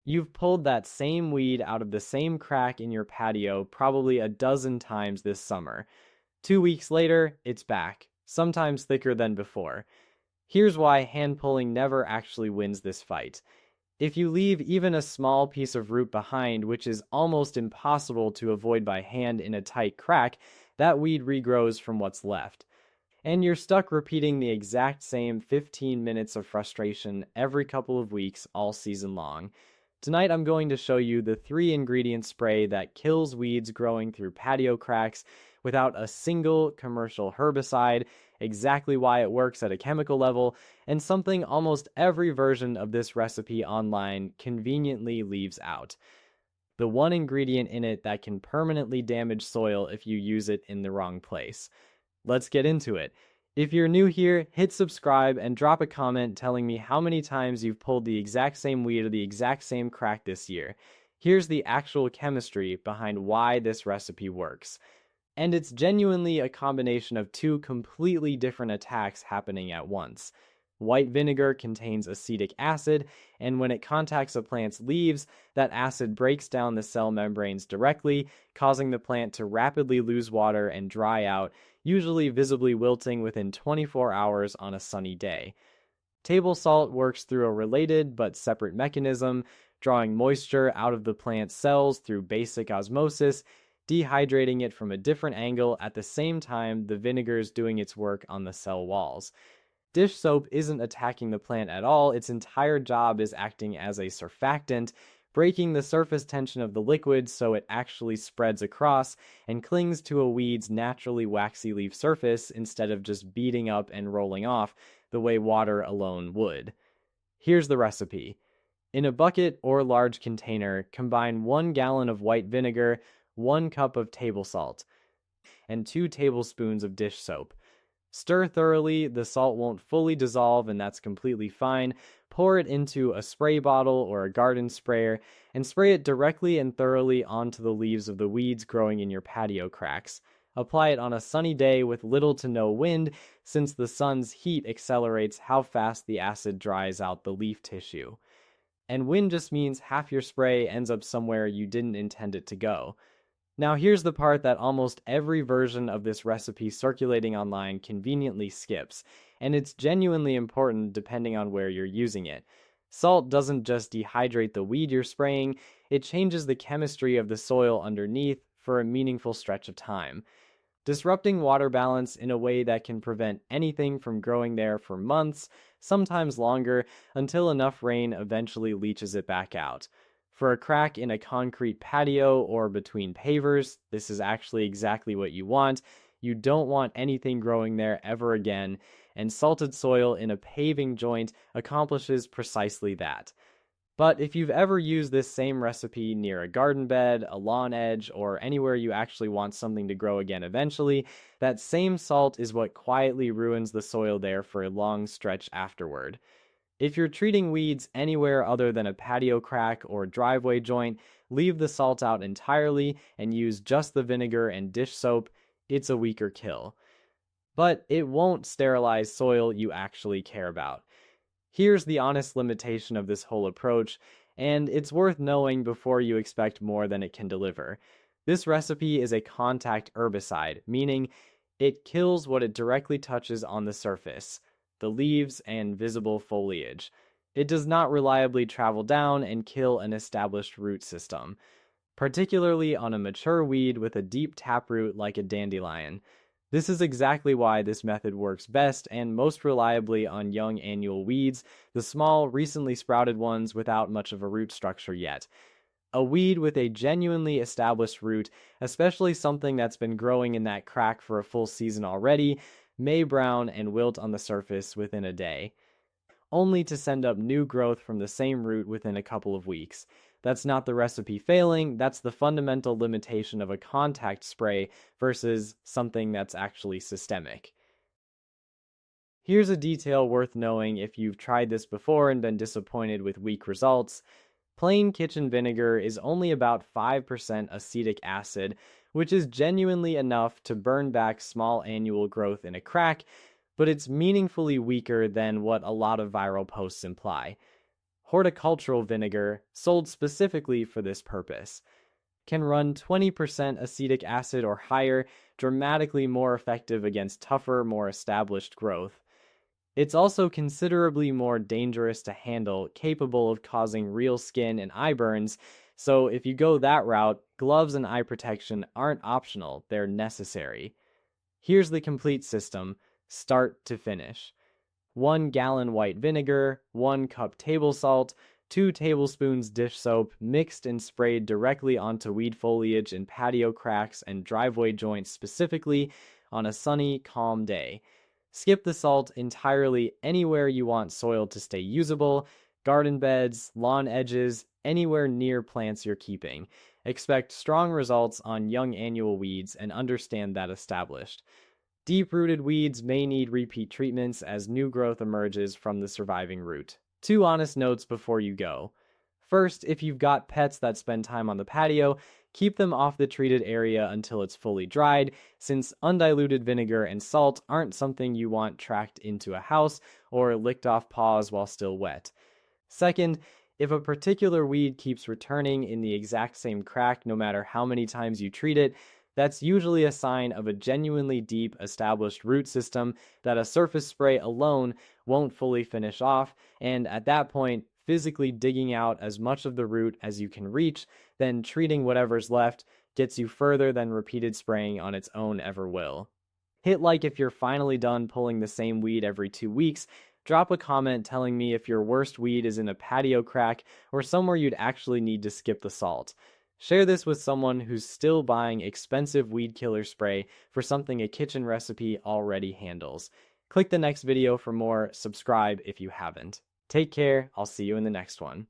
You've pulled that same weed out of the same crack in your patio probably a dozen times this summer. 2 weeks later, it's back, sometimes thicker than before. Here's why hand pulling never actually wins this fight. If you leave even a small piece of root behind, which is almost impossible to avoid by hand in a tight crack, that weed regrows from what's left. And you're stuck repeating the exact same 15 minutes of frustration every couple of weeks all season long. Tonight I'm going to show you the 3-ingredient spray that kills weeds growing through patio cracks without a single commercial herbicide, exactly why it works at a chemical level, and something almost every version of this recipe online conveniently leaves out: the one ingredient in it that can permanently damage soil if you use it in the wrong place. Let's get into it. If you're new here, hit subscribe and drop a comment telling me how many times you've pulled the exact same weed or the exact same crack this year. Here's the actual chemistry behind why this recipe works. And it's genuinely a combination of two completely different attacks happening at once. White vinegar contains acetic acid, and when it contacts a plant's leaves, that acid breaks down the cell membranes directly, causing the plant to rapidly lose water and dry out, usually visibly wilting within 24 hours on a sunny day. Table salt works through a related but separate mechanism, drawing moisture out of the plant's cells through basic osmosis, dehydrating it from a different angle at the same time the vinegar is doing its work on the cell walls. Dish soap isn't attacking the plant at all. Its entire job is acting as a surfactant, breaking the surface tension of the liquid so it actually spreads across and clings to a weed's naturally waxy leaf surface instead of just beating up and rolling off the way water alone would. Here's the recipe. In a bucket or large container, combine 1 gallon of white vinegar, 1 cup of table salt, and 2 tablespoons of dish soap. Stir thoroughly. The salt won't fully dissolve, and that's completely fine. Pour it into a spray bottle or a garden sprayer and spray it directly and thoroughly onto the leaves of the weeds growing in your patio cracks. Apply it on a sunny day with little to no wind, since the sun's heat accelerates how fast the acid dries out the leaf tissue. And wind just means half your spray ends up somewhere you didn't intend it to go. Now here's the part that almost every version of this recipe circulating online conveniently skips, and it's genuinely important depending on where you're using it. Salt doesn't just dehydrate the weed you're spraying, it changes the chemistry of the soil underneath for a meaningful stretch of time, disrupting water balance in a way that can prevent anything from growing there for months, sometimes longer, until enough rain eventually leaches it back out. For a crack in a concrete patio or between pavers, this is actually exactly what you want. You don't want anything growing there ever again, and salted soil in a paving joint accomplishes precisely that. But if you've ever used this same recipe near a garden bed, a lawn edge, or anywhere you actually want something to grow again eventually, that same salt is what quietly ruins the soil there for a long stretch afterward. If you're treating weeds anywhere other than a patio crack or driveway joint, leave the salt out entirely and use just the vinegar and dish soap. It's a weaker kill. But it won't sterilize soil you actually care about. Here's the honest limitation of this whole approach, and it's worth knowing before you expect more than it can deliver. This recipe is a contact herbicide, meaning it kills what it directly touches on the surface: the leaves and visible foliage. It does not reliably travel down and kill an established root system, particularly on a mature weed with a deep taproot like a dandelion. This is exactly why this method works best and most reliably on young annual weeds, the small, recently sprouted ones without much of a root structure yet. A weed with a genuinely established root, especially something that's been growing in that crack for a full season already, may brown and wilt on the surface within a day, only to send up new growth from the same root within a couple of weeks. That's not the recipe failing, that's the fundamental limitation of a contact spray versus something that's actually systemic. Here's a detail worth knowing if you've tried this before and been disappointed with weak results. Plain kitchen vinegar is only about 5% acetic acid, which is genuinely enough to burn back small annual growth in a crack, but it's meaningfully weaker than what a lot of viral posts imply. Horticultural vinegar, sold specifically for this purpose, can run 20% acetic acid or higher, dramatically more effective against tougher, more established growth. It's also considerably more dangerous to handle, capable of causing real skin and eye burns, so if you go that route, gloves and eye protection aren't optional, they're necessary. Here's the complete system, start to finish. 1 gallon white vinegar, 1 cup table salt, 2 tablespoons dish soap mixed and sprayed directly onto weed foliage in patio cracks and driveway joints specifically on a sunny, calm day. Skip the salt entirely anywhere you want soil to stay usable, garden beds, lawn edges, anywhere near plants you're keeping. Expect strong results on young annual weeds and understand that established. Deep-rooted weeds may need repeat treatments as new growth emerges from the surviving root. 2 honest notes before you go. First, if you've got pets that spend time on the patio, keep them off the treated area until it's fully dried, since undiluted vinegar and salt aren't something you want tracked into a house or licked off paws while still wet. Second, if a particular weed keeps returning in the exact same crack no matter how many times you treat it, that's usually a sign of a genuinely deep, established root system that a surface spray alone won't fully finish off, and at that point, physically digging out as much of the root as you can reach, then treating whatever's left gets you further than repeated spraying on its own ever will. Hit like if you're finally done pulling the same weed every 2 weeks. Drop a comment telling me if your worst weed is in a patio crack or somewhere you'd actually need to skip the salt. Share this with someone who's still buying expensive weed killer spray for something a kitchen recipe already handles. Click the next video for more, subscribe if you haven't. Take care, I'll see you in the next one.